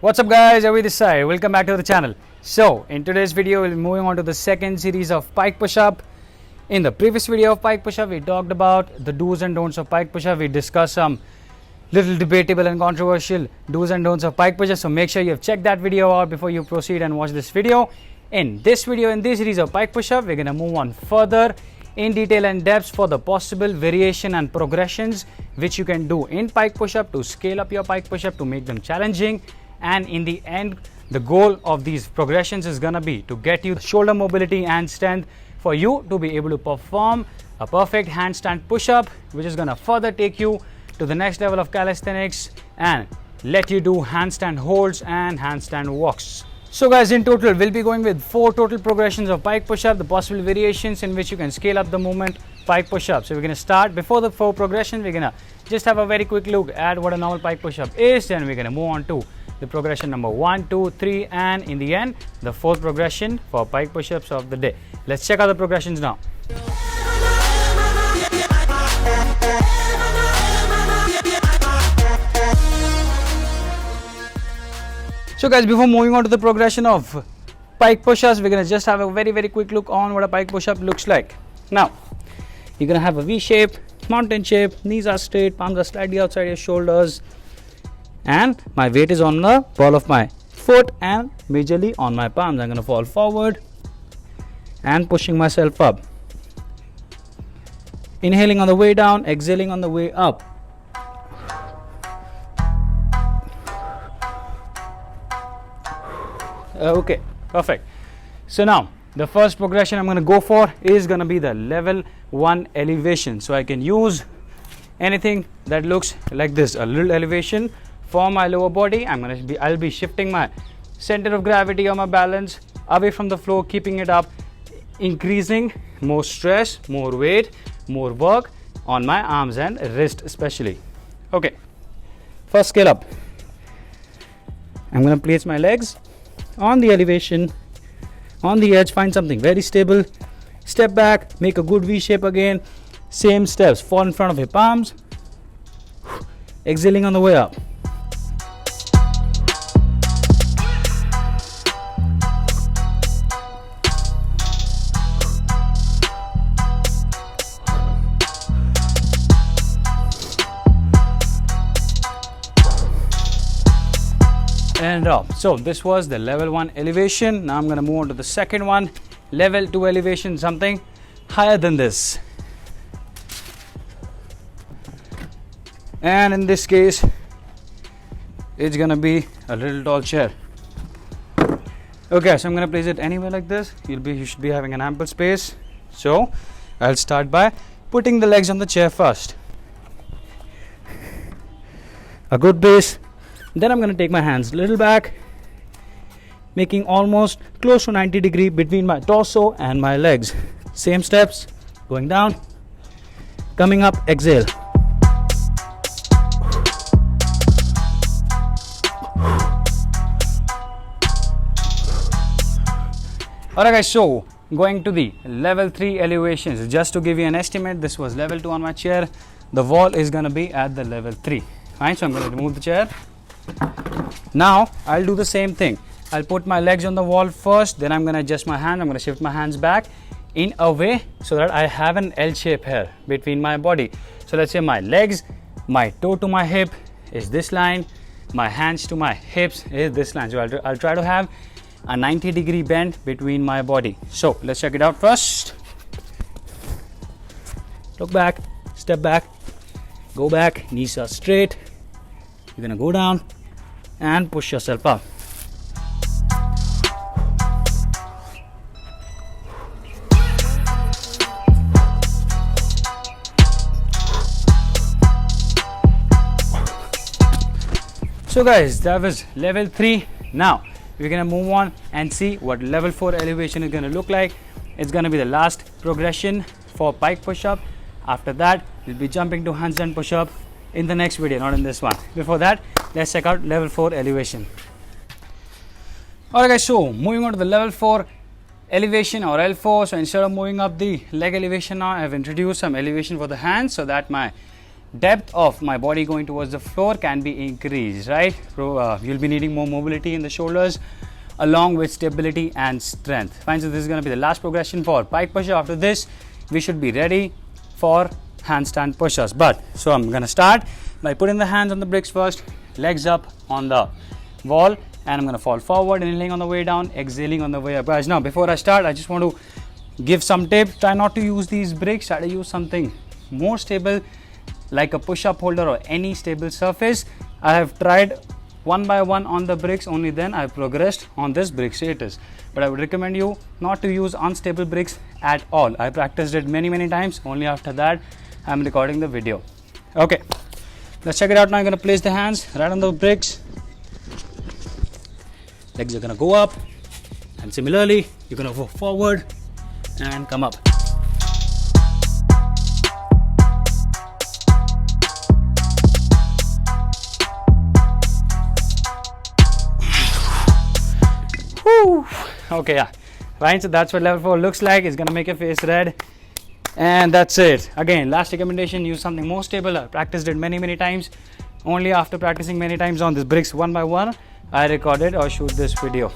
What's up guys, Avi this side. Welcome back to the channel. So in today's video we'll be moving on to the second series of pike push-up. In the previous video of pike push-up we talked about the do's and don'ts of pike push-up. We discussed some little debatable and controversial do's and don'ts of pike push-up. So make sure you have checked that video out before you proceed and watch this video. In this video, in this series of pike push-up, we're going to move on further in detail and depth for the possible variation and progressions which you can do in pike push-up to scale up your pike push-up to make them challenging. And in the end, the goal of these progressions is going to be to get you shoulder mobility and strength for you to be able to perform a perfect handstand push-up, which is going to further take you to the next level of calisthenics and let you do handstand holds and handstand walks. So guys, in total we'll be going with 4 total progressions of pike push-up, the possible variations in which you can scale up the movement pike push-up. So we're going to start before the 4 progressions. We're going to just have a very quick look at what a normal pike push-up is, then we're going to move on to the progression number 1, 2, 3 and in the end the 4th progression for pike push-ups of the day. Let's check out the progressions now. So guys, before moving on to the progression of pike push-ups, we're going to just have a very quick look on what a pike push-up looks like. Now, you're going to have a V shape, mountain shape, knees are straight, palms are slightly outside your shoulders, and my weight is on the ball of my foot and majorly on my palms. I'm going to fall forward and pushing myself up. Inhaling on the way down, exhaling on the way up. Okay, perfect. So now the first progression I'm going to go for is going to be the level 1 elevation. So I can use anything that looks like this, a little elevation for my lower body. I'll be shifting my center of gravity or my balance away from the floor, keeping it up, increasing more stress, more weight, more work on my arms and wrist especially. Okay, first scale up. I'm going to place my legs on the elevation, on the edge, find something very stable, step back, make a good V shape again, same steps, fall in front of your palms, exhaling on the way up. And up. So this was the level 1 elevation. Now I'm going to move on to the second one, level 2 elevation, something higher than this. And in this case, it's going to be a little tall chair. Okay, so I'm going to place it anywhere like this. You should be having an ample space. So I'll start by putting the legs on the chair first. A good base. Then I'm going to take my hands a little back, making almost close to 90 degrees between my torso and my legs. Same steps, going down, coming up, exhale. Alright guys, so going to the level 3 elevations. Just to give you an estimate, this was level 2 on my chair. The wall is going to be at the level 3. Fine, so I'm going to remove the chair. Now I'll do the same thing. I'll put my legs on the wall first, then I'm going to adjust my hand. I'm going to shift my hands back in a way so that I have an L shape here between my body. So let's say my legs, my toe to my hip is this line, my hands to my hips is this line. So I'll try to have a 90-degree bend between my body. So let's check it out first. Look back, step back, go back, knees are straight. You're going to go down and push yourself up. So guys, that was level 3. Now we're going to move on and see what level 4 elevation is going to look like. It's going to be the last progression for pike push-up. After that, we'll be jumping to handstand push-up in the next video, not in this one. Before that, let's check out level 4 elevation. Alright guys, so moving on to the level 4 elevation or L4. So instead of moving up the leg elevation now, I have introduced some elevation for the hands so that my depth of my body going towards the floor can be increased, right? So you'll be needing more mobility in the shoulders along with stability and strength. Fine, so this is going to be the last progression for pike push-up. After this, we should be ready for handstand push-ups. But so I'm going to start by putting the hands on the bricks first, legs up on the wall, and I'm going to fall forward, inhaling on the way down, exhaling on the way up. Guys, now before I start, I just want to give some tips. Try not to use these bricks. Try to use something more stable like a push-up holder or any stable surface. I have tried one by one on the bricks, only then I progressed on this brick status. But I would recommend you not to use unstable bricks at all. I practiced it many times. Only after that I'm recording the video. Okay, let's check it out now. I'm going to place the hands right on the bricks. Legs are going to go up, and similarly you're going to go forward and come up. Okay, yeah, right, so that's what level 4 looks like. It's gonna make your face red, and that's it. Again, last recommendation, use something more stable. I practiced it many times. Only after practicing many times on these bricks one by one, I recorded or shoot this video.